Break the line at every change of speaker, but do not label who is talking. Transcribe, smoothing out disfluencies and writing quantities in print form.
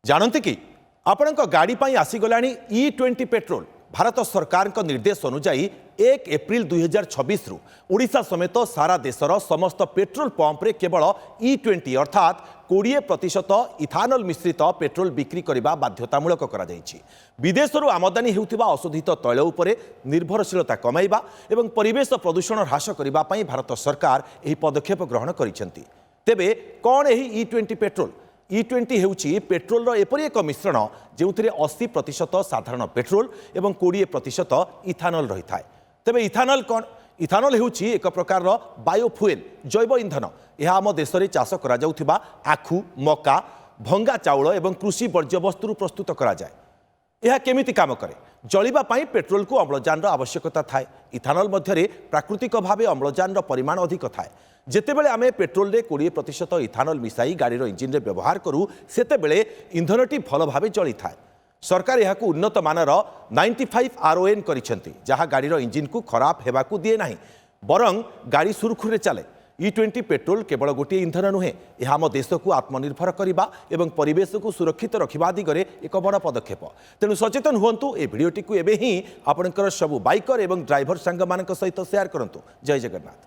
जानते कि आपण गाड़ी आसीगला E20 पेट्रोल भारत सरकार निर्देश अनुजाई 1 एप्रिल 2026 रु ओडिशा समेत सारा देशर समस्त पेट्रोल पंप्रे केवल E20 अर्थात 20% इथानल मिश्रित पेट्रोल बिक्री करने बाध्यतामूलक विदेश आमदानी होता अशोधित तैल उपरे निर्भरशीलता कमाइबा एवं परिवेश प्रदूषण ह्रास करने भारत सरकार यह पदक्षेप ग्रहण करिसेंती। तेबे कौन यही E20 पेट्रोल E20 होउची पेट्रोल एपरी एक मिश्रण जो 80% साधारण पेट्रोल एवं 20% इथानल रही है। तेबे इथानल कौन? इथानल होउची एक प्रकार बायोफुएल जैव इंधन। यह आम देश में चाष करा आखु मका भंगा चाउल एवं कृषि वर्ज्यवस्तु प्रस्तुत करा जाए। यह केमिति काम करे? जलिबा पाई पेट्रोल को अम्लजान आवश्यकता थाए। इथानल मध्य प्राकृतिक भाव अम्लजान परिमाण अधिक थाए। जेतेबेले आमे पेट्रोल रे 20% इथानल मिसाई गाड़ी इंजिन रे व्यवहार करूँ सेतेबेले इंधनटी भल भाव जली थाए। सरकार यह उन्नत मानर 95 RON करिसेंती जहाँ गाड़ी इंजिन को खराब हेबाकू दिए नाही बरं गाड़ी सुरखुरे चले। E20 पेट्रोल केवल गोटे इंधन नुहे, यह आम देश को आत्मनिर्भर करने एवं परिवेश को सुरक्षित रखा दिगरे एक बड़ पदक्षेप। तेणु सचेतन हुंतु। ए भिडियोटी को एबे ही आपणकर सबु बाइकर एवं ड्राइवर सांग मान सहित शेयर करंतु। जय जगन्नाथ।